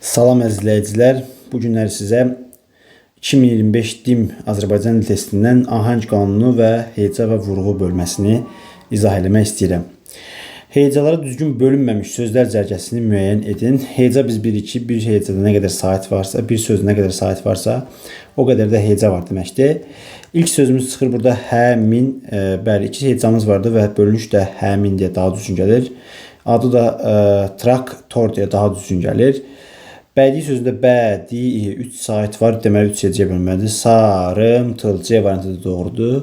Salam izləyicilər. Bu günlər sizə 2025 DİM Azərbaycan dil testindən ahəng qanunu və heca və vurğu bölməsini izah eləmək istəyirəm. Hecalara düzgün bölünməmiş sözlər cərgəsini müəyyən edin. Heca biz bilirik ki, bir hecada nə qədər sait varsa, bir sözdə nə qədər sait varsa, o qədər də heca var deməkdir. İlk sözümüz çıxır burada həmin. Bəli, iki hecamız vardı və bölünüş də həmin deyə daha düzgün gəlir. Adı da traktor deyə daha düzgün gəlir. Bədii sözündə bədii 3 sait var. Deməli 3 hecəyə bölünməlidir. Sarımtıl C variantı da doğrudur.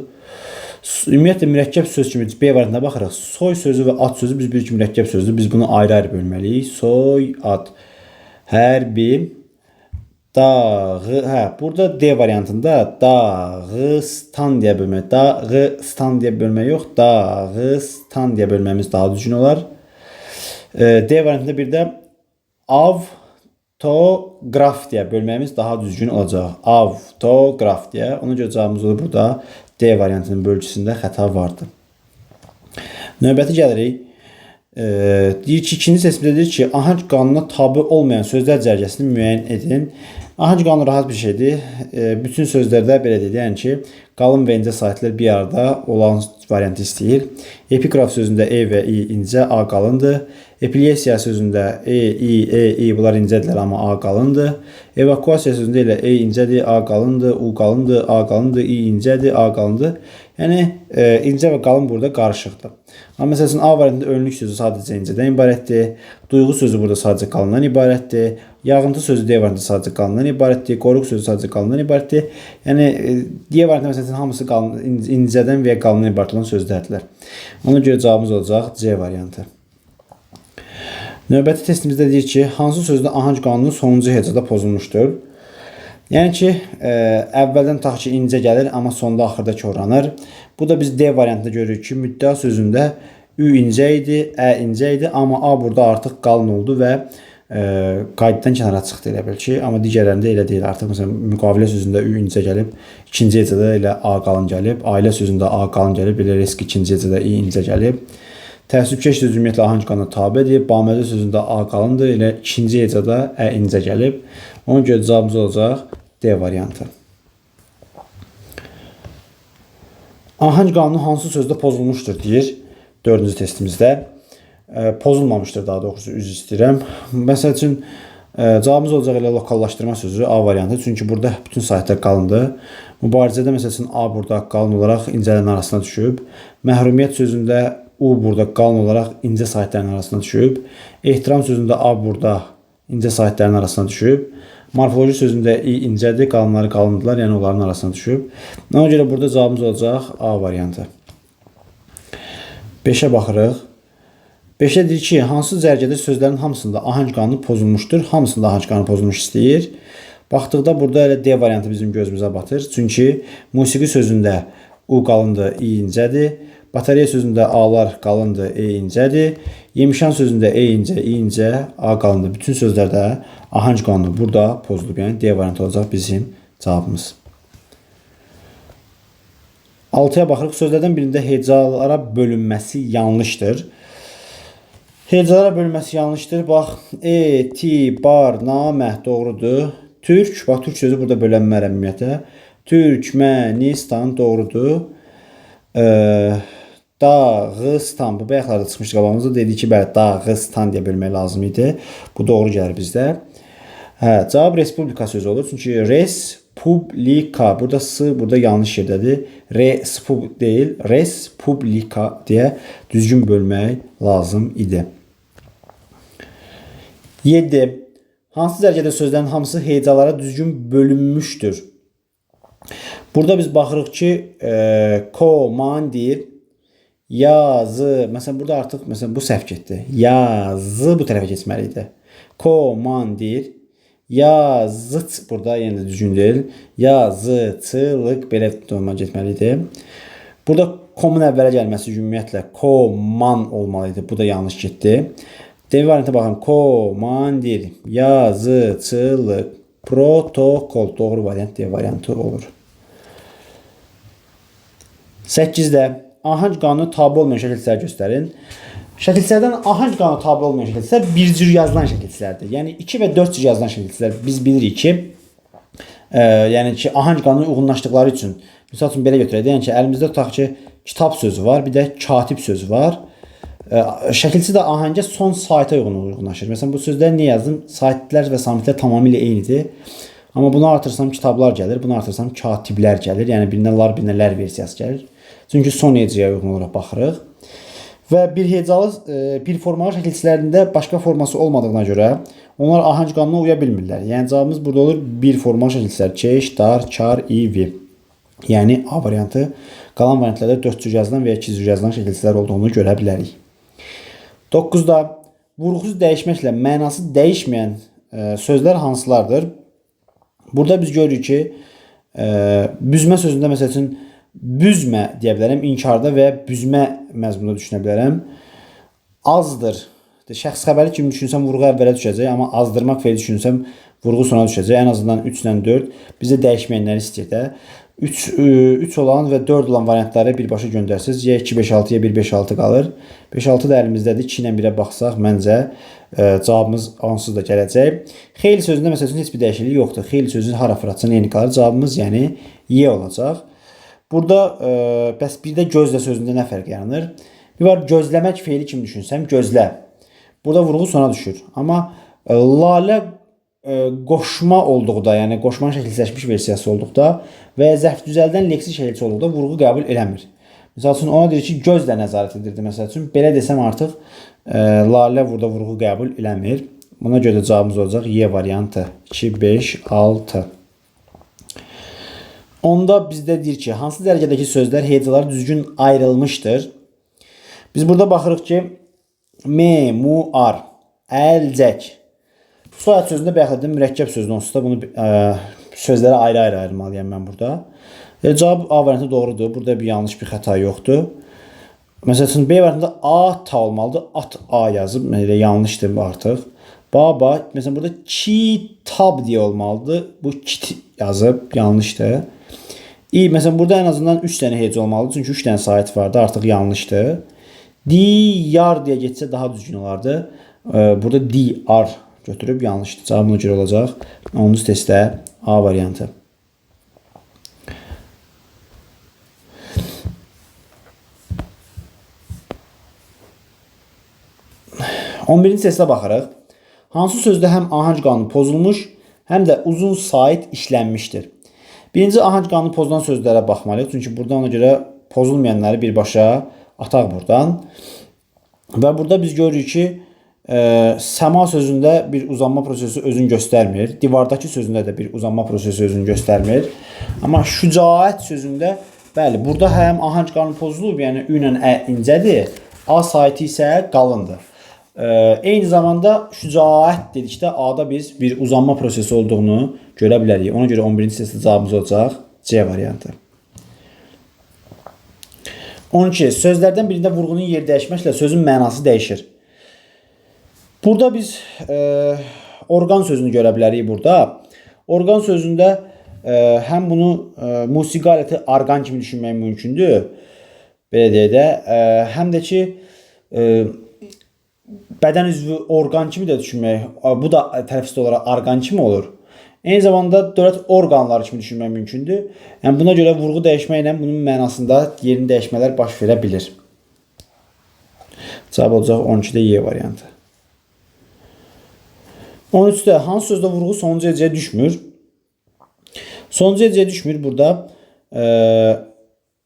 Ümumiyyətlə mürəkkəb söz kimi B variantına baxırıq. Soy sözü və ad sözü biz bir iki mürəkkəb sözdür. Biz bunu ayrı-ayrı bölməliyik. Soy, ad. Hərbi, dağı, burada D variantında Dağıstan deyə bölmək. Dağıstan deyə bölmək yox, Dağıstan deyə bölməmiz daha düzgün olar. D variantında bir də avtograf deyə bölməyimiz daha düzgün olacaq. Avtograf deyə. Ona görə cavabımız olur burada. D variantının bölgüsündə xəta vardı. Növbəti gəlirik. Deyir ki, ikinci seçimdə deyir ki, ahəng qanununa tabi olmayan sözlər cərgəsini müəyyən edin. Ahəng qanunu rahat bir şeydir. Bütün sözlərdə belə deyir. Yəni ki, qalın və incə saitlər bir arada olan variantı istəyir. Epiqraf sözündə E və I incə, A qalındır. Epilyasiya sözündə I bunlar incədirlər, amma A qalındır. Evakuasiya sözündə elə E incədir, A qalındır, U qalındır, A qalındır, I incədir, A qalındır. Yəni, incə və qalın burada qarışıqdır. Amma məsələn, A variantında önlük sözü sadəcə incədən ibarətdir. Duyğu sözü burada sadəcə qalından ibarətdir. Yağıntı sözü D variantında sadəcə qalından ibarətdir. Qoruq sözü sadəcə qalından ibarətdir. Yəni, D variantında məsələn, hamısı incədən və ya qalından ibarət olan sözlərdirlər. Ona görə cavabımız olacaq C variantı. Növbəti testimizdə deyir ki, hansı sözdə ahəng qanunu sonuncu hecada pozulmuşdur? Yəni ki, əvvəldən tutaq ki, incə gəlir, amma sonda axırda korlanır. Bu da biz D variantında görürük ki, müddəa sözündə Ü incə idi, Ə incə idi, amma A burada artıq qalın oldu və qaydadan kənara çıxdı elə bil ki, amma digərlərində elə deyil. Artıq məsələn, müqavilə sözündə Ü incə gəlib, ikinci hecada elə A qalın gəlib, ailə sözündə A qalın gəlib, elə risk ikinci hecada I incə gəlib. Təəssübkeş sözü ümumiyyətlə ahəng qanuna tabedir. Bamədə sözündə A qalındır, elə ikinci hecada Ə incə gəlib. Ona görə cavabımız olacaq D variantı. Ahəng qanunu hansı sözdə pozulmuşdur deyir. Dördüncü testimizdə. Pozulmamışdır daha doğrusu, üzr istəyirəm. Məsəl üçün, cavabımız olacaq elə lokallaşdırma sözü A variantı. Çünki burada bütün saitlər qalındır. Mübarizədə məsəl üçün A burada qalın olaraq incələrin arasına düşüb. Məhrumiyyət sözündə U burada qalın olaraq incə saitlərin arasına düşüb. Ehtiram sözündə A burada incə saitlərin arasına düşüb. Morfoloji sözündə I incədir, qalınları qalındılar, yəni onların arasına düşüb. Ona görə burada cavabımız olacaq A variantı. 5-ə baxırıq. 5-ə deyir ki, hansı cərgədə sözlərin hamısında ahəng qanunu pozulmuşdur? Hamısında ahəng qanunu pozulmuş istəyir. Baxdıqda burada elə D variantı bizim gözümüzə batır. Çünki musiqi sözündə U qalındır, I incədir. Batareya sözündə A-lar qalındır, E incədir. Yemişan sözündə E incə, I incə, A qalındır. Bütün sözlərdə ahəng qanunu burada pozulub. Yəni D variantı olacaq bizim cavabımız. 6-ya baxırıq. Sözlərdən birində hecalara bölünməsi yanlışdır. Hecalara bölünməsi yanlışdır. Bax, etibarnamə doğrudur. Türk, bax, Türk sözü burada bölünmər ümumiyyətlə. Türkmənistan doğrudur. Dağıstan, bu bayaqlarda çıxmışdı qabağımızda, dedi ki, bəli, Dağıstan deyə bölmək lazım idi. Bu doğru gəlir bizdə. Cavab Respublika sözü olur. Çünki Respublika, burada S, burada yanlış yerdədir. Respublika deyil, Respublika deyə düzgün bölmək lazım idi. 7. Hansı cərgədə sözlərin hamısı hecalara düzgün bölünmüşdür? Burada biz baxırıq ki, komandir, yazı, məsələn, burada artıq məsələn, bu səhv getdi. Yazı bu tərəfə keçməliydi. Komandir, yazıç, burada yenə də düzgün deyil. Yazıçılıq, belə duruma getməliydi. Burada komun əvvələ gəlməsi ümumiyyətlə koman olmalıydı. Bu da yanlış getdi. D variantına baxın. Komandir, yazıçılıq, protokol. Doğru variant D variantı olur. 8-də ahəng qanunu tabi olmayan şəkillər göstərin. Şəkilçilərdən ahəng qanunu tabe olmayan şəkilçilər bir cür yazılan şəkilçilərdir. Yəni 2 və 4 cür yazılan şəkilçilər biz bilirik ki, yəni ki, ahəng qanunu uyğunlaşdıqları üçün, misal üçün belə götürək, yəni ki, əlimizdə tutaq ki, kitab sözü var, bir də katib sözü var. Şəkilçi də ahəngə son sayta uyğunlaşır. Məsələn, bu sözləri niyə yazdım? Saytlar və samitlər tamamilə eynidir. Amma bunu artırsam kitablar gəlir, bunu artırsam katiblər gəlir. Yəni birinə lar, birinə lər versiyası gəlir. Çünki son hecəyə uyğun olaraq baxırıq. Və bir hecalı, bir formalı şəkilçilərində başqa forması olmadığına görə onlar ahəng qanununa uya bilmirlər. Yəni cavabımız burada olur bir formalı şəkilçilər: keş, dar, kar, ivi. Yəni A variantı. Qalan variantlarda 4 cür yazılan və ya 2 cür yazılan şəkilçilər olduğunu görə bilərik. 9-da vurğusuz dəyişməklə mənası dəyişməyən sözlər hansılardır? Burada biz görürük ki, büzmə sözündə məsəl üçün büzmə deyə bilərəm, inkarda və ya büzmə məzmununda düşünə bilərəm. Azdır. Şəxs xəbəri kimi düşünsəm vurğu əvvələ düşəcək, amma azdırmaq feili düşünsəm vurğu sona düşəcək. Ən azından 3 ilə 4 bizə dəyişməyənləri istəyir də. 3 olan və 4 olan variantları birbaşa göndərsiniz. Ya 2, 5, 6, ya 1, 5, 6 qalır. 5, 6 da əlimizdədir. 2 ilə 1-ə baxsaq, məncə cavabımız onsuz da gələcək. Xeyli sözündə məsəl üçün heç bir dəyişiklik yoxdur. Xeyli sözün harafatçının eyni qalır. Cavabımız yəni Y olacaq. Burada bəs bir də gözlə sözündə nə fərq yaranır? Bir var gözləmək feili kimi düşünsəm, gözlə. Burada vurğu sona düşür. Amma lalə qoşma olduqda, yəni qoşmanın şəkilləşmiş versiyası olduqda və ya zərf düzəldən leksik şəkilçi olduqda vurğu qəbul eləmir. Məsəl üçün ona deyir ki, gözlə nəzarət edirdi. Məsəl üçün belə desəm artıq lalə burada vurğu qəbul eləmir. Buna görə də cavabımız olacaq Y variantı. 2, 5, 6. Onda bizdə deyir ki, hansı dərəcədəki sözlər hecaları düzgün ayrılmışdır? Biz burada baxırıq ki, me, mu, ar, əlcək. Soyad sözündə bəxlədim mürəkkəb sözünün onsuz da bunu sözlərə ayrı-ayrı ayırmalıyam mən burada. Cavab A variantı doğrudur. Burada bir yanlış, bir xəta yoxdur. Məsələn, B variantında A ta olmalıdır. At A yazıb. Yanlışdır artıq. Baba, məsələn, burada kitab deyə olmalıdır. Bu kit yazıb. Yanlışdır. Məsələn, burada ən azından 3 dənə hece olmalıdır. Çünki 3 dənə sayət vardı. Artıq yanlışdır. Diyar deyə getsə daha düzgün olardı. Burada diyar götürüb yanlışdır. Cavabına görə olacaq. 10-cu testdə A variantı. On birinci testə baxırıq. Hansı sözdə həm ahəng qanunu pozulmuş, həm də uzun sait işlənmişdir? Birinci ahəng qanunu pozulan sözlərə baxmalıyıq. Çünki burada ona görə pozulmayanları birbaşa ataq buradan. Və burada biz görürük ki, səma sözündə bir uzanma prosesi özünü göstərmir. Divardakı sözündə də bir uzanma prosesi özünü göstərmir. Amma şücaət sözündə, bəli, burada həm ahəng qanunu pozulub, yəni Ü ilə Ə incədir, A saiti isə qalındır. Eyni zamanda şücaət dedikdə A-da biz bir uzanma prosesi olduğunu görə bilərik. Ona görə 11-ci testdə cavabımız olacaq C variantı. 12. Sözlərdən birində vurğunun yer dəyişməklə sözün mənası dəyişir. Burada biz orqan sözünü görə bilərik burada. Orqan sözündə həm bunu musiqi aləti arqan kimi düşünmək mümkündür. Belə deyək də. Həm də ki, bədən üzvü orqan kimi də düşünmək. Bu da tələffüzdə olaraq arqan kimi olur. Eyni zamanda dövlət orqanları kimi düşünmək mümkündür. Yəni buna görə vurğu dəyişməklə bunun mənasında yerini dəyişmələr baş verə bilir. Cavab olacaq 12-də Y variantı. 13-də hansı sözdə vurğu sonuncu hecəyə düşmür? Sonuncu hecəyə düşmür burada.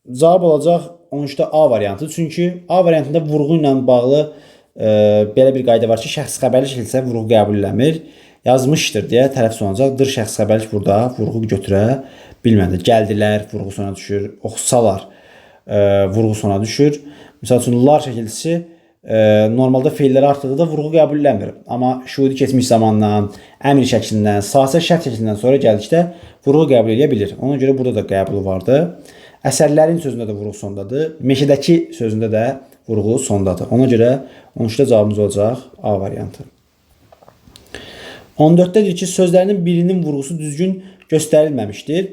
Cavab olacaq 13-də A variantı. Çünki A variantında vurğu ilə bağlı belə bir qayda var ki, şəxs xəbərli şəkildə vurğu qəbul eləmir. Yazmışdır deyə tələffüz olunacaq. Dır şəxs xəbərlik burada vurğu götürə bilmədi. Gəldilər, vurğu sona düşür. Oxusalar, vurğu sona düşür. Misal üçün, lar şəkilçisi normalda feilləri artıqda vurğu qəbul eləmir. Amma şuhudi keçmiş zamandan, əmr şəklindən, sahə şərt şəklindən sonra gəldikdə vurğu qəbul eləyə bilir. Ona görə burada da qəbulu vardı. Əsərlərin sözündə də vurğu sondadır. Meşədəki sözündə də vurğu sondadır. Ona görə 13-də cavabımız olacaq A variantı. 14-də deyir ki, sözlərinin birinin vurğusu düzgün göstərilməmişdir.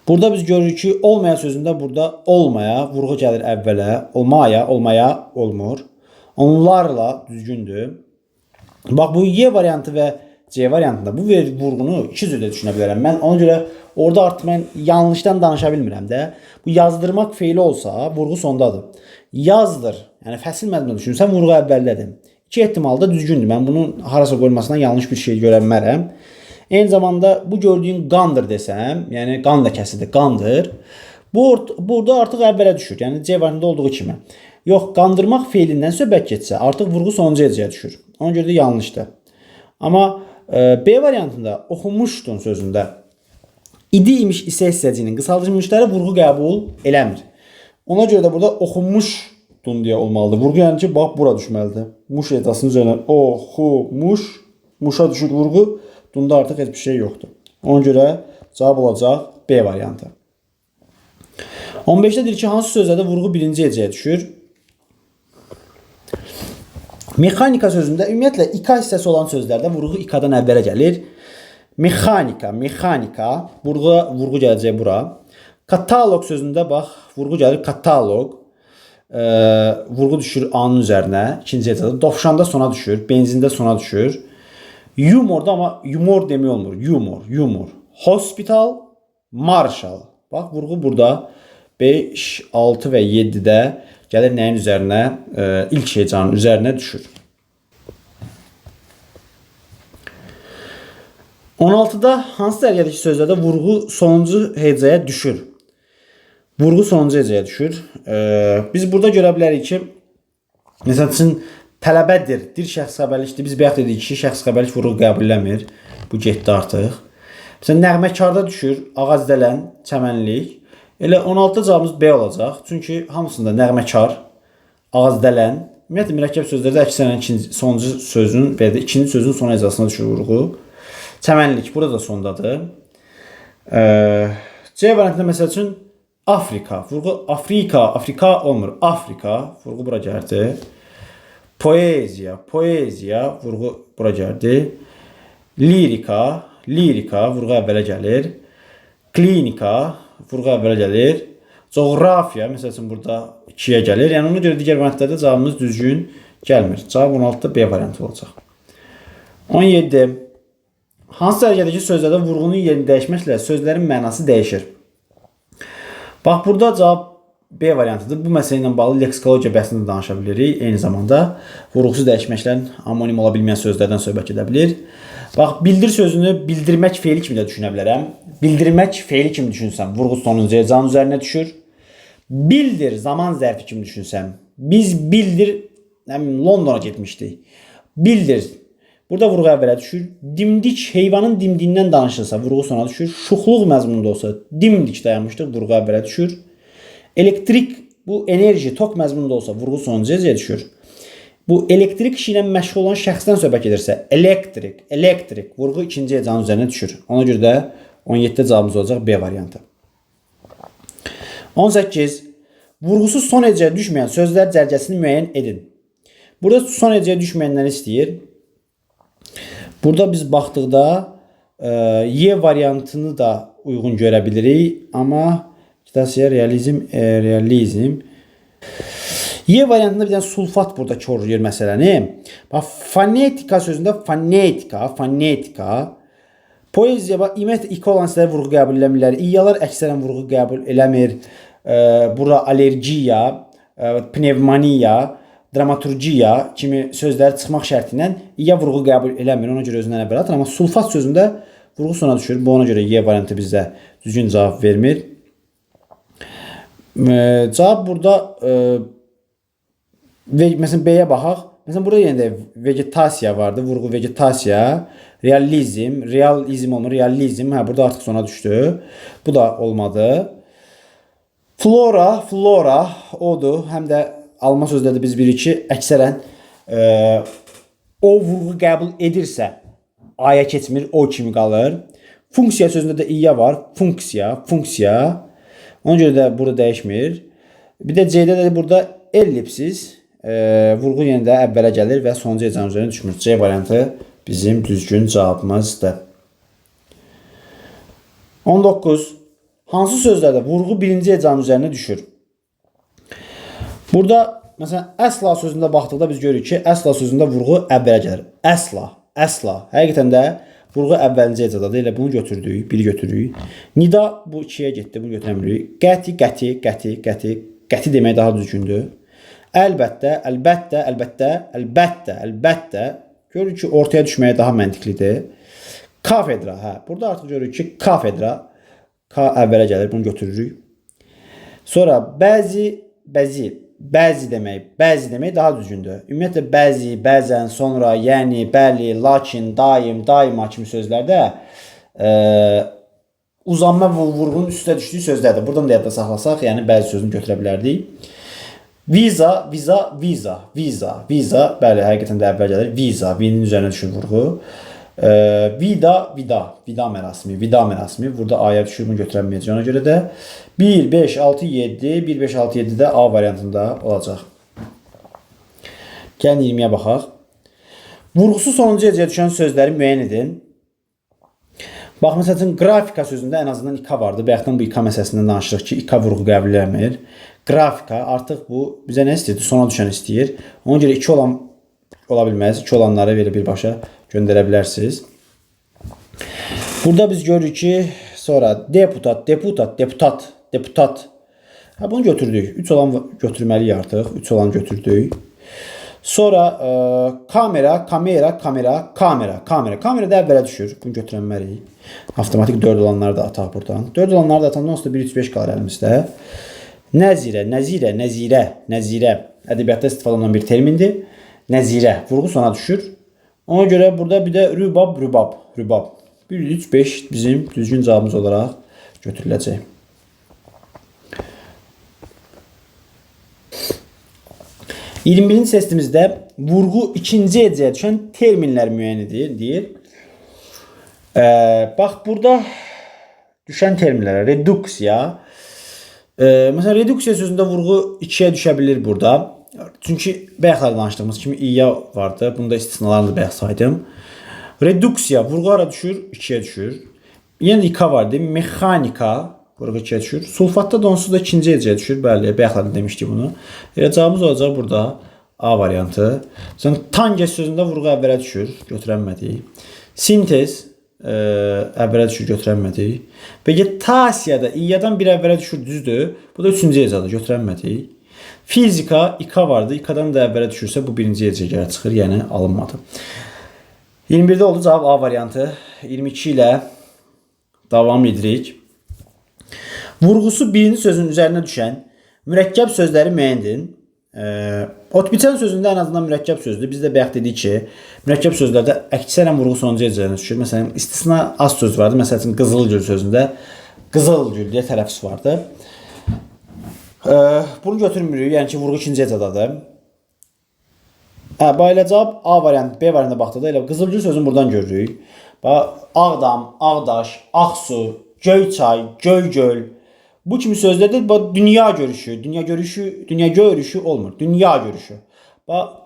Burada biz görürük ki olmaya sözündə burada olmaya vurğu gəlir əvvələ. Olmaya olmur. Onlarla düzgündür. Bax bu Y variantı və C variantında bu vurğunu iki cürdə düşünə bilərəm. Mən ona görə orada artıq mən yanlışdan danışa bilmirəm də. Bu yazdırmaq feili olsa vurğu sondadır. Yazdır. Yəni fəsil məzmunu düşünsən vurğu əvvəldədir. İki ehtimalda düzgündür. Mən bunun harasa qoyulmasından yanlış bir şey görə bilmərəm. Eyni zamanda bu gördüyün qandır desəm, yəni qan ləkəsidir, qandır. Burada artıq əvvələ düşür. Yəni C variantında olduğu kimi. Yox, qandırmaq feilindən söhbət getsə, artıq vurğu sonuncu hecəyə düşür. Ona görə də yanlışdır. Amma B variantında oxumuşdun sözündə idi imiş isə hissəciyinin qısaldılmışları vurğu qəbul eləmir. Ona görə də burada oxumuşdun deyə olmalıdır. Vurğu yəni ki, bax bura düşməlidir. Muş edasının üzərinə oxumuş, muşa düşür vurğu. Bunda artıq heç bir şey yoxdur. Ona görə cavab olacaq B variantı. 15-də deyir ki, hansı sözlərdə vurğu birinci hecəyə düşür? Mexanika sözündə ümumiyyətlə İK hissəsi olan sözlərdə vurğu İK-dan əvvələ gəlir. Mexanika, vurğu gələcək bura. Kataloq sözündə bax, vurğu gəlir kataloq. Vurğu düşür A-nın üzərinə, ikinci hecədə. Dovşanda sona düşür, benzində sona düşür. Yumorda amma yumor demək olmur. Yumor. Hospital, marshal. Bax, vurğu burada 5, 6 və 7-də gəlir nəyin üzərinə? İlk hecanın üzərinə düşür. 16-da hansı dərgədəki sözlərdə vurğu sonuncu hecəyə düşür? Vurğu sonuncu hecəyə düşür. Biz burada görə bilərik ki, məsəl üçün tələbədir, dir şəxs xəbərlikdir. Biz bayaq dedik ki, şəxs xəbərlik vurğu qəbul eləmir. Bu getdi artıq. Məsələn, nəğməkarda düşür, ağazdələn, çəmənlik. Elə 16-da cavabımız B olacaq. Çünki hamısında nəğməkar, ağazdələn, ümumiyyətlə mürəkkəb sözlərdə əksərən sonuncu sözün və ya ikinci sözün son hecasına düşür vurğu. Çəmənlik burada da sondadır. C variantında məsəl üçün Afrika, vurğu Afrika olmur. Afrika, vurğu bura gəldi. Poeziya, vurğu bura gəldi. Lirika, vurğu əvvələ gəlir. Klinika, vurğu əvvələ gəlir. Coğrafiya, məsəl üçün burada 2-yə gəlir. Yəni ona görə digər variantlarda cavabımız düzgün gəlmir. Cavab 16-da B variantı olacaq. 17. Hansı dərgədəki sözlərdə vurğunun yerini dəyişməklə sözlərin mənası dəyişir? Bax, burada cavab B variantıdır. Bu məsələ ilə bağlı leksikologiya bəhsində danışa bilirik. Eyni zamanda vurğusu dəyişməklə anonim ola bilməyən sözlərdən söhbət edə bilir. Bax, bildir sözünü bildirmək feili kimi də düşünə bilərəm. Bildirmək feili kimi düşünsəm, vurğu sonuncu hecanın üzərinə düşür. Bildir zaman zərfi kimi düşünsəm, biz bildir Londona getmişdik. Bildir. Burada vurğu əvvələ düşür. Dimdik heyvanın dimdiyindən danışılsa vurğu sona düşür. Şuxluq məzmununda olsa dimdik dayanmışdıq, vurğu əvvələ düşür. Elektrik, bu enerji, tok məzmununda olsa vurğu sonuncu hecəyə düşür. Bu elektrik işi ilə məşğul olan şəxsdən söhbət edirsə, elektrik, vurğu ikinci hecanın üzərinə düşür. Ona görə də 17-də cavabımız olacaq B variantı. 18. Vurğusu son hecəyə düşməyən sözlər cərgəsini müəyyən edin. Burada son hecəyə düşməyənləri istəyir. Burada biz baxdıqda Y variantını da uyğun görə bilirik. Amma realizm. Y variantında bir dənə sulfat burada koruyur məsələni. Bax, fonetika sözündə fonetika. Poeziya, bax, ümumiyyətlə İK olan hissələr vurğu qəbul eləmirlər. İyalar əksərən vurğu qəbul eləmir. Bura allergiya, pnevmoniya, dramaturgiya kimi sözləri çıxmaq şərti ilə İya vurğu qəbul eləmir. Ona görə özündən əvvəl atır. Amma sulfat sözündə vurğu sona düşür. Bu ona görə Y variantı bizdə düzgün cavab vermir. Cavab burada məsələn B-yə baxaq. Məsələn burada yenə də vegetasiya vardı. Vurğu vegetasiya, realizm olmur, realizm. Hə, burada artıq sona düşdü. Bu da olmadı. Flora odur. Həm də alma sözlərdə biz bilirik ki, əksərən o vurğu qəbul edirsə A-ya keçmir, o kimi qalır. Funksiya sözündə də İ-ya var. Funksiya. Ona görə də burada dəyişmir. Bir də C-də də burada ellipsis. Vurğu yenə də əvvələ gəlir və sonuncu hecanın üzərinə düşmür. C variantı bizim düzgün cavabımızdır. 19. Hansı sözlərdə vurğu birinci hecanın üzərinə düşür? Burada məsələn əsla sözündə baxdıqda biz görürük ki, əsla sözündə vurğu əvvələ gəlir. Əsla, əsla. Həqiqətən də vurğu əvvəlinci hecadadır. Elə bunu götürdük, biri götürürük. Nida bu ikiyə getdi, bunu götürə bilirik. Qəti, qəti, qəti, qəti. Qəti demək daha düzgündür. Əlbəttə, əlbəttə, əlbəttə, əlbəttə, əlbəttə. Görürük ki, ortaya düşməyə daha məntiqlidir. Kafedra, hə. Burada artıq görürük ki, kafedra K əvvələ gəlir, bunu götürürük. Sonra bəzi, bəzi demək daha düzgündür. Ümumiyyətlə bəzi, bəzən, sonra, yəni, bəli, lakin, daim, daima kimi sözlərdə uzanma və vurğunun üstə düşdüyü sözlərdir. Buradan da yadda saxlasaq, yəni bəzi sözünü götürə bilərdik. Viza, viza, viza, viza, viza, bəli, həqiqətən də əvvəl gəlir. Viza, vinin üzərinə düşür vurğu. Vida, vida, vida mərasimi. Burada aya düşür, bunu götürəməyəcək. Ona görə də 1, 5, 6, 7, 1, 5, 6, 7 də A variantında olacaq. Gəlin 20-yə baxaq. Vurğusu sonuncu hecəyə düşən sözləri müəyyən edin. Bax, məsələn, qrafika sözündə ən azından ika vardı. Bayaqdan bu ika məsələsindən danışırıq ki, ika vurğu qəbul eləmir. Qrafika artıq bu bizə nə istəyir? Sona düşən istəyir. Ona görə 2 olan ola bilməz. 2 olanları belə birbaşa göndərə bilərsiniz. Burada biz görürük ki, sonra deputat, deputat, deputat, deputat. Bunu götürdük. 3 olan götürməliyik artıq. 3 olan götürdük. Sonra kamera, kamera, kamera, kamera, kamera. Kamera da əvvələ düşür. Bunu götürənməliyik. Avtomatik 4 olanları da ataq buradan. 4 olanları da atandan sonra 1, 3, 5 qalır əlimizdə. Nəzirə, nəzirə, nəzirə, nəzirə. Ədəbiyyatda istifadə olunan bir termindir. Nəzirə. Vurğu sona düşür. Ona görə burada bir də rübab, rübab, rübab. 1, 3, 5 bizim düzgün cavabımız olaraq götürüləcək. $21-ci testimizdə vurğu ikinci hecəyə düşən terminlər müəyyən edir. Bax, burada düşən terminlərə reduksiya. Məsələn, reduksiya sözündə vurğu 2-yə düşə bilir burada. Çünki bayaqlarda danışdığımız kimi İya vardı. Bunda istisnalarını da bayaq saydım. Reduksiya vurğu ara düşür, 2-yə düşür. Yəni ika vardı. Mexanika vurğu 2-yə düşür. Sulfatda da onsuz da ikinci hecəyə düşür. Bəli, bayaqlarda demişdik bunu. Cavabımız olacaq burada A variantı. Məsələn, tanges sözündə vurğu əvvələ düşür, götürənmədik. Sintez əvvələ düşür, götürənmədik. Vegetasiyada İyadan bir əvvələ düşür, düzdür. Bu da 3-cü hecədə, götürənmədik. Fizika, ika vardı. İkadan da əvvələ düşürsə bu birinci hecəyə gəlir çıxır, yəni alınmadı. 21-də oldu cavab A variantı. 22 ilə davam edirik. Vurğusu birinci sözün üzərinə düşən mürəkkəb sözləri müəyyən edin. Otbiçən sözündə ən azından mürəkkəb sözdür. Biz də bayaq dedik ki, mürəkkəb sözlərdə əksərən vurğu sonuncu hecəyə düşür. Məsələn, istisna az söz vardı. Məsələn, Qızılgül sözündə Qızılgül deyə tələffüz vardı. Bunu götürmürük, yəni ki, vurğu ikinci hecədadır. Belə cavab A variantı, B variantına baxdıqda elə Qızılgül sözünü buradan görürük. Ağdam, Ağdaş, Ağsu, Göyçay, Göygöl. Bu kimi sözlərdə dünya görüşü, dünya görüşü olmur. Dünya görüşü.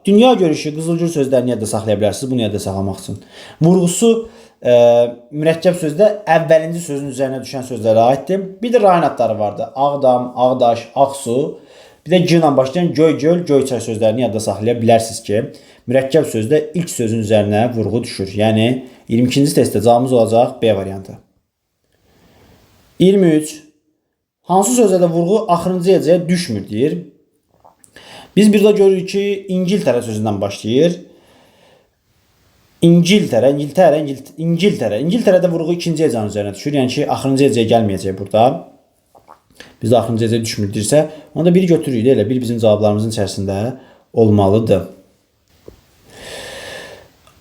Dünya görüşü Qızılgül sözlərini yadda saxlaya bilərsiniz, bunu yadda saxlamaq üçün. Vurğusu mürəkkəb sözdə əvvəlinci sözün üzərinə düşən sözlərə aiddir. Bir də rayon adları vardı. Ağdam, Ağdaş, Ağsu. Bir də G ilə başlayan Göygöl, Göyçay sözlərini yadda saxlaya bilərsiniz ki, mürəkkəb sözdə ilk sözün üzərinə vurğu düşür. Yəni 22-ci testdə cavabımız olacaq B variantı. 23. Hansı sözlərdə vurğu axırıncı hecəyə düşmür deyir. Biz burada görürük ki, İngiltərə sözündən başlayır. İngiltərə. İngiltərədə vurğu ikinci hecənin üzərinə düşür. Yəni ki, axırıncı hecəyə gəlməyəcək burada. Bizdə axırıncı hecə düşmür deyirsə, onda biri götürürük də elə. Bir bizim cavablarımızın içərisində olmalıdır.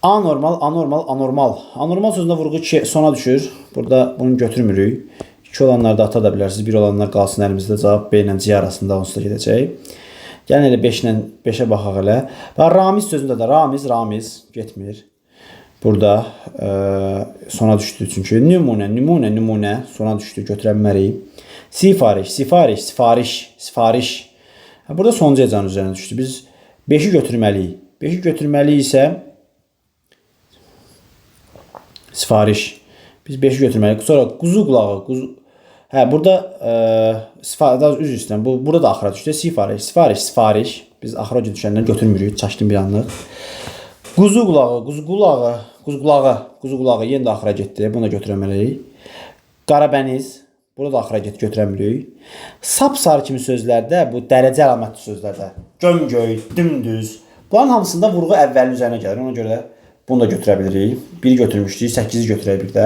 Anormal, anormal, anormal. Anormal sözündə vurğu sona düşür. Burada bunu götürmürük. 2 olanları da ata da bilərsiniz. 1 olanlar qalsın əlimizdə. Cavab B ilə C arasında onsuz da gedəcək. Gəlin elə 5-ə baxaq elə. Və Ramiz sözündə də Ramiz getmir. Burada sona düşdü çünki. Nümunə sona düşdü. Götürənməliyik. Sifariş. Burada sonuncu hecənin üzərinə düşdü. Biz 5-i götürməliyik. 5-i götürməliyik isə sifariş. Biz 5-i götürməliyik. Sonra quzu qulağı, Hə, burada üzr istəyirəm. Burada da axıra düşdü. Sifariş. Biz axıra düşəndən götürmürük. Çaşdım bir anlıq. Quzu qulağı yenə də axıra getdi. Bunu da götürəməliyik. Qarabəniz. Burada da axıra götürəmirik. Sapsarı kimi sözlərdə, bu dərəcə əlamətli sözlərdə gömgöy, dümdüz. Bunların hamısında vurğu əvvəlin üzərinə gəlir. Ona görə bunu da götürə bilirik. 1-i götürmüşdük, 8-i götürək bir də.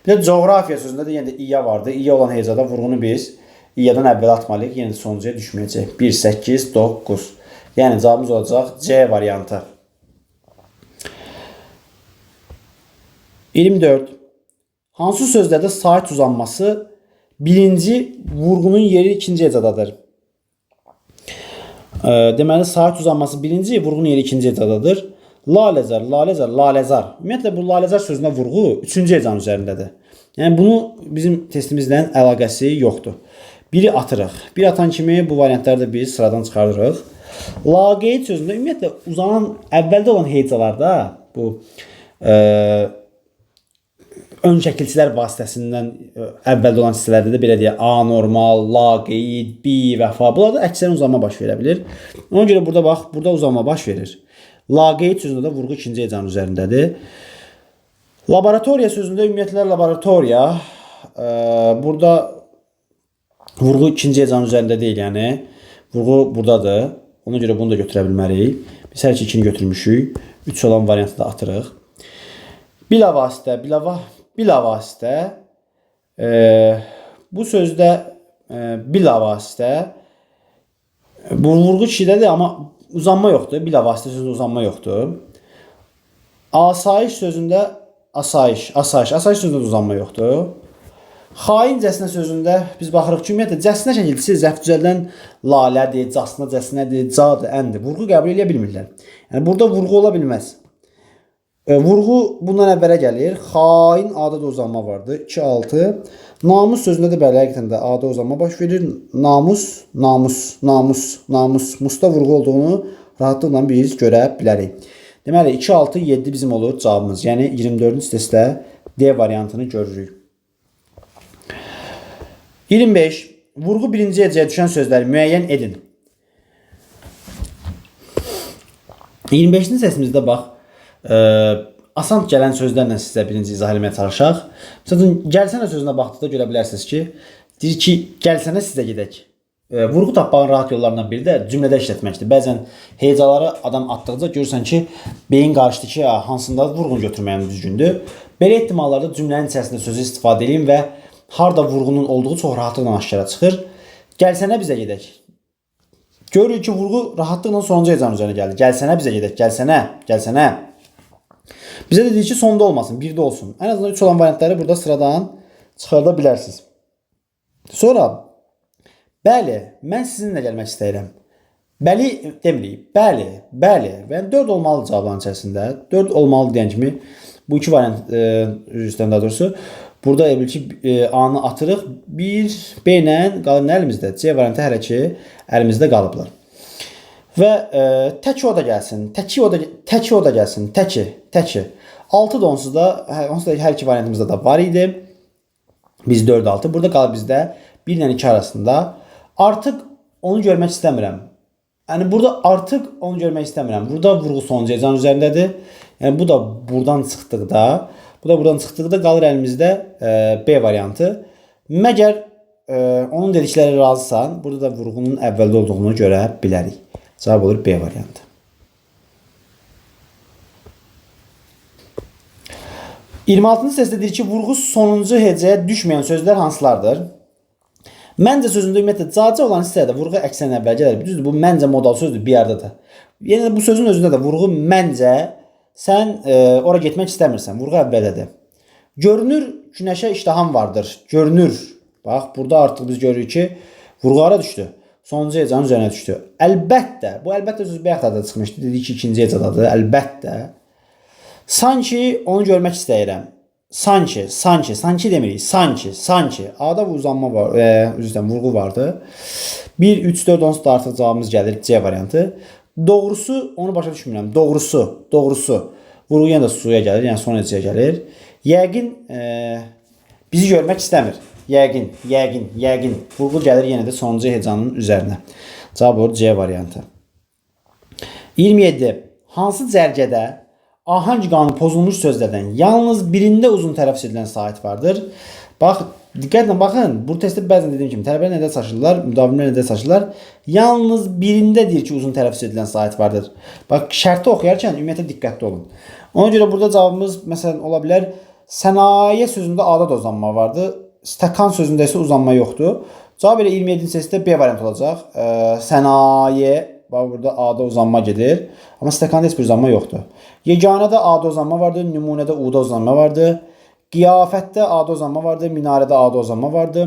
Bir də coğrafiya sözündə də yenə də iya vardı. İya olan hecada vurğunu biz iyadan əvvəl atmalıyıq. Yenə də sonuncuya düşməyəcək. 1, 8, 9. Yəni cavabımız olacaq C variantı. 24. Hansı sözlərdə sait uzanması birinci vurğunun yeri ikinci hecadadır? Deməli, sait uzanması birinci, vurğunun yeri ikinci hecadadır. Laləzar. Ümumiyyətlə, bu laləzar sözünə vurğu üçüncü hecanın üzərindədir. Yəni, bunu bizim testimizlə əlaqəsi yoxdur. Biri atırıq. Bir atan kimi bu variantları da biz sıradan çıxardırıq. Laqeyd sözündə ümumiyyətlə, uzanan, əvvəldə olan hecalarda bu ön şəkilçilər vasitəsindən əvvəldə olan hissələrdə də belə deyək, anormal, laqeyd, bivəfa. Bunlarda əksərən uzanma baş verə bilir. Ona görə burada bax, burada uzanma baş verir. Laqeyd sözündə də vurğu ikinci hecanın üzərindədir. Laboratoriya sözündə ümumiyyətlə laboratoriya burada vurğu ikinci hecanın üzərində deyil, yəni vurğu buradadır. Ona görə bunu da götürə bilməliyik. Biz hər iki ikini götürmüşük. 3 olan variantı da atırıq. Bilavasitə bu sözdə bilavasitə bu vurğu kişidədir, amma uzanma yoxdur. Bilavasitə sözündə uzanma yoxdur. Asayiş sözündə asayiş sözündə uzanma yoxdur. Xaincəsinə sözündə biz baxırıq ki, ümumiyyətlə cəsinə şəkilçisi zərf düzəldən lalədir, casına, cəsinədir, cadır, əndir. Vurğu qəbul edə bilmirlər. Yəni burada vurğu ola bilməz. Vurğu bundan əvvələ gəlir. Xain A-da da uzanma vardı. 2, 6. Namus sözündə də belə həqiqətən də A-da uzanma baş verir. Namus. Musda vurğu olduğunu rahatlıqla biz görə bilərik. Deməli 2, 6, 7 bizim olur cavabımız. Yəni 24-cü testdə D variantını görürük. 25. Vurğu birinci hecəyə düşən sözləri müəyyən edin. 25-ci testimizdə bax, asan gələn sözlərlə sizə birinci izah etməyə çalışaq. Məsələn, gəlsənə sözünə baxdıqda görə bilərsiniz ki, deyir ki, gəlsənə sizə gedək. Vurğu tapmağın rahat yollarından biri də cümlədə işlətməkdir. Bəzən hecaları adam atdıqca görürsən ki, beyin qarışdı ki, hansında vurğunu götürməyim düzgündür. Belə ehtimallarda cümlənin içərisində sözü istifadə edin və harda vurğunun olduğu çox rahatlıqla aşkara çıxır. Gəlsənə bizə gedək. Görürük ki, vurğu rahatlıqla sonuncu hecanın üzərinə gəldi. Gəlsənə bizə gedək. Gəlsənə. Bizə də deyir ki, sonda olmasın, birdə olsun. Ən azından 3 olan variantları burada sıradan çıxarda bilərsiniz. Sonra, bəli, mən sizinlə gəlmək istəyirəm. Bəli demirik. Bəli. Və 4 olmalı cavabların içərisində. 4 olmalı deyən kimi bu iki variant üzrdən daha doğrusu. Burada elə bil ki, A-nı atırıq. 1 B ilə qalır nə əlimizdə? C variantı hələ ki, əlimizdə qalıblar. Və təki o da gəlsin. Təki o da gəlsin. Təki. 6 da onsuz da hər iki variantımızda da var idi. Biz 4, 6. Burada qalır bizdə 1 ilə 2 arasında. Artıq onu görmək istəmirəm. Yəni, burada artıq onu görmək istəmirəm. Burada vurğu sonuncu hecanın üzərindədir. Yəni, bu da buradan çıxdıqda qalır əlimizdə B variantı. Məgər onun dedikləri razısan, burada da vurğunun əvvəldə olduğunu görə bilərik. Cavab olur B variantı. 26-cı testdə deyir ki, vurğu sonuncu hecəyə düşməyən sözlər hansılardır? Məncə sözündə ümumiyyətlə cacə olan hissədə vurğu əksən əvvəl gəlir. Düzdür, bu məncə modal sözdür bir yerdə də. Yəni bu sözün özündə də vurğu məncə sən ora getmək istəmirsən. Vurğu əvvəldədir. Görünür günəşə iştaham vardır. Görünür. Bax, burada artıq biz görürük ki, vurğu hara düşdü? Sonuncu hecanın üzərinə düşdü. Əlbəttə. Bu əlbəttə sözü bayaqda çıxmışdı. Dedik ki, ikinci hecadadır. Əlbəttə. Sanki onu görmək istəyirəm. Sanki demirik. Sanki. A-da uzanma var, vurğu vardı. 1, 3, 4, onsuz da artıq cavabımız gəlir C variantı. Doğrusu, onu başa düşmürəm. Doğrusu. Vurğu yenə də suya gəlir, yəni son hecəyə gəlir. Yəqin bizi görmək istəmir. Yəqin, yəqin, yəqin. Vurğu gəlir yenə də sonuncu hecanın üzərinə. Cavab olur C variantı. 27. Hansı cərgədə ahəng qanunu pozulmuş sözlərdən yalnız birində uzun tələffüz edilən sait vardır? Bax, diqqətlə baxın. Bu testdə bəzən dediyim kimi tələbələr nədə çaşırlar, müdavimlər nədə çaşırlar? Yalnız birində deyir ki, uzun tələffüz edilən sait vardır. Bax, şərti oxuyarkən ümumiyyətlə diqqətli olun. Ona görə burada cavabımız məsələn ola bilər sənaye sözündə A-da da uzanma vardı. Stəkan sözündə isə uzanma yoxdur. Cavab elə 27-ci testdə B variantı olacaq. Sənaye, bax burada A-da uzanma gedir. Amma stəkanda heç bir uzanma yoxdur. Yeganədə A-da uzanma vardı, nümunədə U-da uzanma vardı. Qiyafətdə A-da uzanma vardı, minarədə A-da uzanma vardı.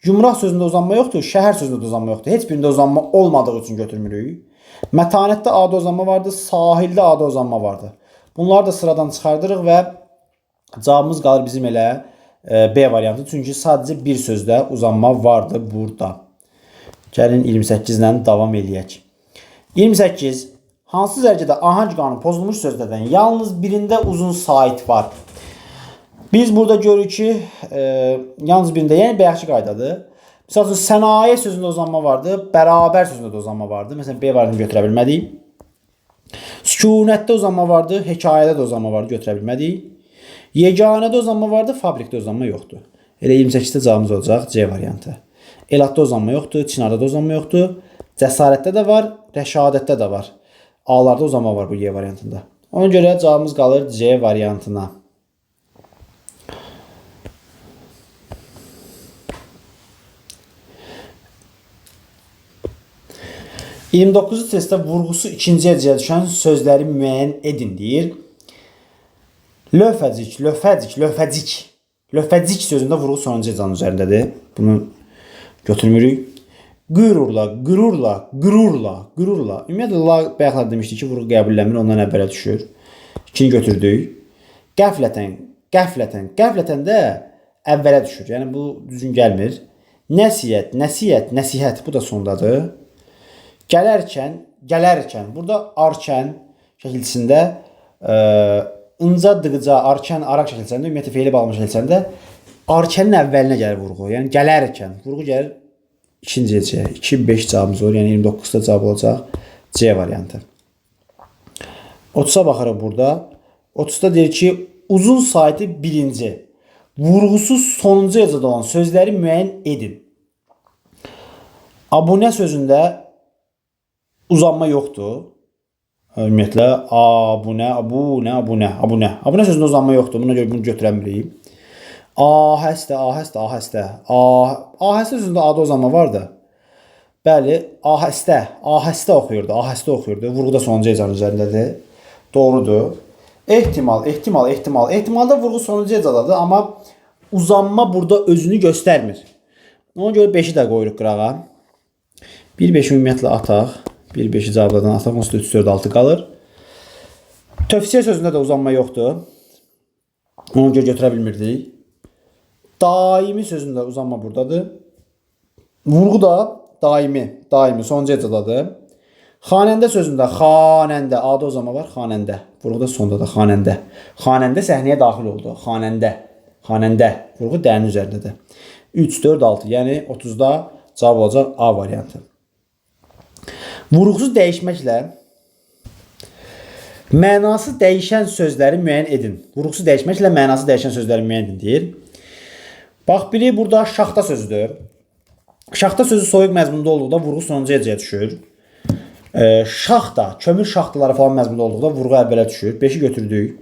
Yumraq sözündə uzanma yoxdur, şəhər sözündə də uzanma yoxdur. Heç birində uzanma olmadığı üçün götürmürük. Mətanətdə A-da uzanma vardı, sahildə A-da uzanma vardı. Bunları da sıradan çıxardırıq və cavabımız qalır bizim elə B variantı. Çünki sadəcə bir sözdə uzanma vardı burada. Gəlin 28 ilə davam eləyək. 28. Hansı cərgədə ahəng qanunu pozulmuş sözlərdən yalnız birində uzun sait var? Biz burada görürük ki, yalnız birində, yəni bayaqki qaydadır. Məsəl üçün, sənaye sözündə uzanma vardı, bərabər sözündə də uzanma vardı. Məsələn, B variantını götürə bilmədik. Sükunətdə uzanma vardı, hekayədə də uzanma vardı, götürə bilmədik. Yeganədə uzanma vardı, fabrikdə uzanma yoxdur. Elə 28-də cavabımız olacaq C variantı. Elatda uzanma yoxdur, Çinarda da uzanma yoxdur. Cəsarətdə də var, rəşadətdə də var. A-larda uzanma var bu Y variantında. Ona görə cavabımız qalır C variantına. 29-cu testdə vurğusu ikinci hecəyə düşən sözləri müəyyən edin deyir. Löfəcik, löfəcik, löfəcik. Löfəcik sözündə vurğu sonuncu hecənin üzərindədir. Bunu götürmürük. Qürurla, qürurla, qürurla, qürurla. Ümumiyyətlə, la bayaqlar demişdik ki, vurğu qəbullənmir, ondan əvvələ düşür. İkini götürdük. Qəflətən, qəflətən, qəflətən də əvvələ düşür. Yəni, bu düzgün gəlmir. Nəsiyyət, nəsiyyət, nəsihət. Bu da sondadır. Gələrkən, gələrkən. Burada arkən şəkilçisində ınca, dıqıca, arkən, araq şəkilçisində, ümumiyyətlə, feili bağlama şəkilçisində arkənin əvvəlinə gəlir vurğu. Yəni, gələrkən. Vurğu gəlir ikinci hecəyə. 2-5 cavabımız olur. Yəni, 29-da cavab olacaq C variantı. 30-a baxırıq burada. 30-da deyir ki, uzun saiti birinci. Vurğusu sonuncu hecədə olan sözləri müəyyən edin. Abunə sözündə uzanma yoxdur. Ümumiyyətlə, abunə, abunə, abunə, abunə. Abunə sözündə uzanma yoxdur. Buna görə bunu götürəmirik. Ahəstə, ahəstə, ahəstə. Ahəstə sözündə A-da uzanma vardı. Bəli, ahəstə, ahəstə oxuyurdu. Ahəstə oxuyurdu. Vurğu da sonuncu hecanın üzərindədir. Doğrudur. Ehtimal, ehtimal, ehtimal. Ehtimalda vurğu sonuncu hecadadır, amma uzanma burada özünü göstərmir. Ona görə 5-i də qoyuruq qırağa. 1-5-i ümumiyyətlə ataq. 1-5-i cavabladan ataq. Onsuz da 3-4-6 qalır. Tövsiyə sözündə də uzanma yoxdur. Ona görə götürə bilmirdik. Daimi sözündə uzanma buradadır. Vurğu da daimi, daimi sonuncu hecadadır. Xanəndə sözündə xanəndə, A-da uzanma var, xanəndə. Vurğu da sondadır, xanəndə. Xanəndə səhnəyə daxil oldu. Xanəndə, xanəndə. Vurğu dənin üzərindədir. 3-4-6, yəni 30-da cavab olacaq A variantı. Vurğusuz dəyişməklə mənası dəyişən sözləri müəyyən edin. Vurğusuz dəyişməklə mənası dəyişən sözləri müəyyən edin deyir. Bax, biri burada şaxta sözüdür. Şaxta sözü soyuq məzmunda olduqda vurğu sonuncu hecəyə düşür. Şaxta, kömür şaxtaları falan məzmunda olduqda vurğu əvvələ düşür. 5-i götürdük.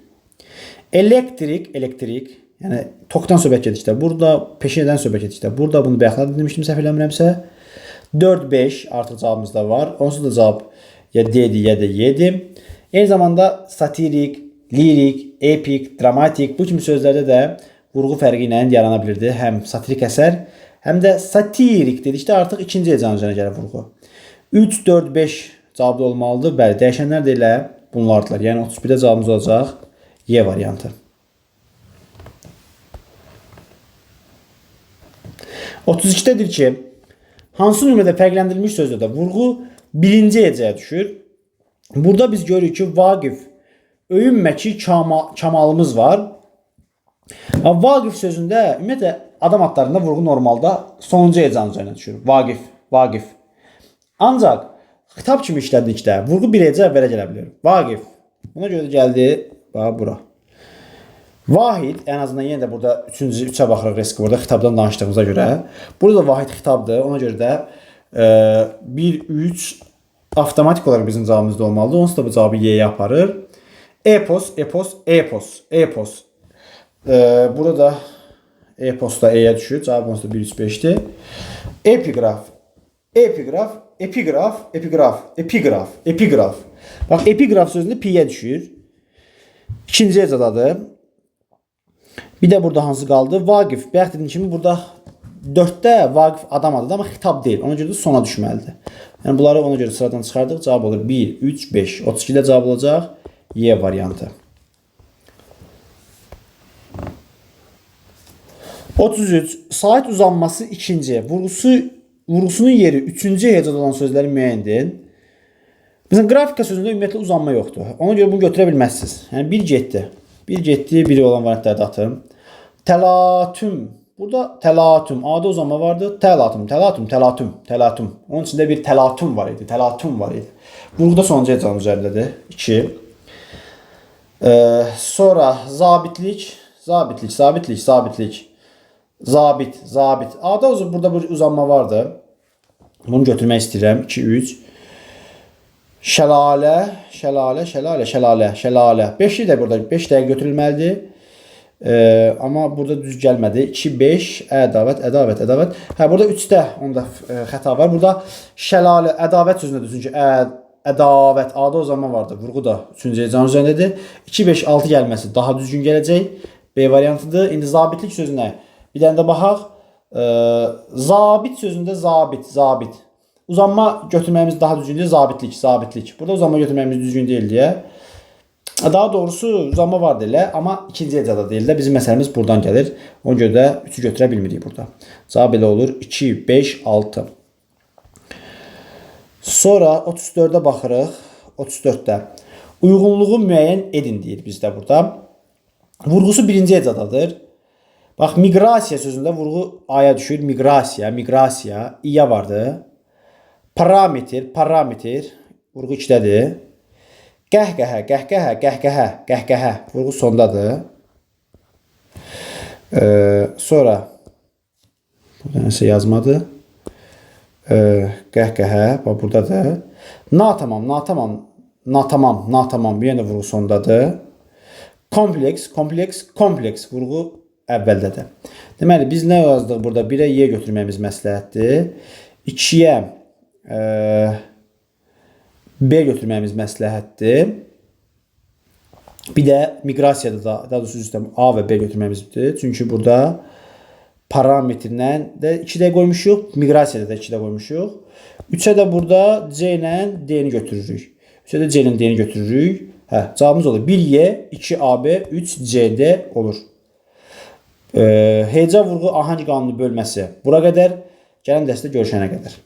Elektrik, elektrik. Yəni, tokdan söhbət gedikdə. Burada peşədən söhbət gedikdə. Burada bunu bayaqlar demişdim, səhv eləmirəmsə. 4-5 artıq cavabımız da var. Onsuz da cavab ya D-dir, ya da Y-dir. Eyni zamanda satirik, lirik, epik, dramatik bu kimi sözlərdə də vurğu fərqi ilə yarana bilirdi. Həm satirik əsər, həm də satirik dedikdə artıq ikinci hecanın üzərinə gəlir vurğu. 3, 4, 5 cavabda olmalıdır. Bəli, dəyişənlər də elə bunlardılar. Yəni 31-də cavabımız olacaq Y variantı. 32-dədir ki, hansı nümunədə fərqləndirilmiş sözlərdə vurğu birinci hecəyə düşür. Burada biz görürük ki, Vaqif, öyünmə ki, kamalımız var. Vaqif sözündə ümumiyyətlə adam adlarında vurğu normalda sonuncu hecanın üzərinə düşür. Vaqif, Vaqif. Ancaq xitab kimi işlədikdə vurğu bir heca əvvələ gələ bilər. Vaqif. Buna görə də gəldi bax bura. Vahid, en azından yenə də burada üçə baxırıq risk burada xitabdan danışdığımıza görə. Burada da vahid xitabdır. Ona görə də 1-3 avtomatik olaraq bizim cavabımızda olmalıdır. Onsuz da bu cavabı Y-yə aparır. Epos, epos, epos, epos. Burada epos da E-yə düşür. Cavab onsuz da 1-3-5'dir. Epigraf, epigraf, epigraf, epigraf, epigraf, epigraf. Bax, epigraf sözündə pi-yə düşür. İkinci hecadadır. Bir de burada hansı qaldı? Vaqif. Bayaq dediyim kimi burada 4'də Vaqif adam adıdır, amma xitab deyil. Ona görə də sona düşməlidir. Yəni bunları ona görə sıradan çıxardıq. Cavab olur 1, 3, 5. 32-də cavab olacaq Y variantı. 33. Sait uzanması ikinci. Vurğusunun yeri üçüncü hecada olan sözləri müəyyən edin. Bizim qrafika sözündə ümumiyyətlə uzanma yoxdur. Ona görə bunu götürə bilməzsiniz. Yəni bir getdi. Bir getdi, biri olan variantlarda atım. Təlatüm. Burada təlatüm. A'da uzanma vardı. Təlatüm, təlatüm, təlatüm, təlatüm. Onun içində bir təlatüm var idi. Təlatüm var idi. Vurğuda sonuncu hecanın üzərindədir. 2. Sonra zabitlik, zabitlik, zabitlik, zabitlik. Zabit, zabit. A'da burada bir uzanma vardı. Bunu götürmək istəyirəm. 2, 3. Şəlalə, şəlalə, şəlalə, şəlalə, şəlalə. 5'i də burada 5 dəqiqə götürülməlidir. Amma burada düz gəlmədi. 2, 5, ədavət, ədavət, ədavət. Hə, burada 3'də onda xəta var. Burada şəlalə, ədavət sözündədir. Çünki ədavət, A'da uzanma vardı. Vurğu da 3-cü hecanın üzərindədir. 2, 5, 6 gəlməsi daha düzgün gələcək. B variantıdır. İndi zabitlik sözünə bir dənə də baxaq. Zabit sözündə zabit, zabit. Uzanma götürmemiz daha düzgün değil, zabitlik, zabitlik. Burada uzanma götürmemiz düzgün değil diye. Daha doğrusu uzanma var deyil, ama ikinci hecada deyil de bizim məsələmiz buradan gəlir. Ona görə də 3'ü götürə bilmirik burada. Cavab elə olur 2, 5, 6. Sonra 34'ə baxırıq. 34'də. Uyğunluğu müəyyən edin deyir bizdə burada. Vurğusu birinci hecadadır. Bax, miqrasiya sözündə vurğu A'ya düşür. Miqrasiya, miqrasiya. İya vardı. Parametre, parametre. Vurğu 2'dədir. Qəhqəhə, qəhqəhə, qəhqəhə, qəhqəhə. Vurğu sondadır. Sonra burada nəsə yazmadı. Qəhqəhə, bax buradadır. Natamam, natamam, natamam, natamam. Bir yana vurğu sondadır. Kompleks, kompleks, kompleks. Vurğu əvvəldədir. Deməli, biz nə yazdıq burada? 1'ə Y götürməyimiz məsləhətdir. 2'yə B götürməyimiz məsləhətdir. Bir də miqrasiyada da, daha doğrusu üzrə A və B götürməyimizdir. Çünki burada parametrlə də 2'də qoymuşuq, miqrasiyada da 2'də qoymuşuq. 3'ə də burada C ilə D-ni götürürük. 3'ə də C ilə D-ni götürürük. Hə, cavabımız olur 1Y, 2AB, 3CD olur. Heca vurğu ahəng qanunu bölməsi bura qədər, gələn dərsdə görüşənə qədər.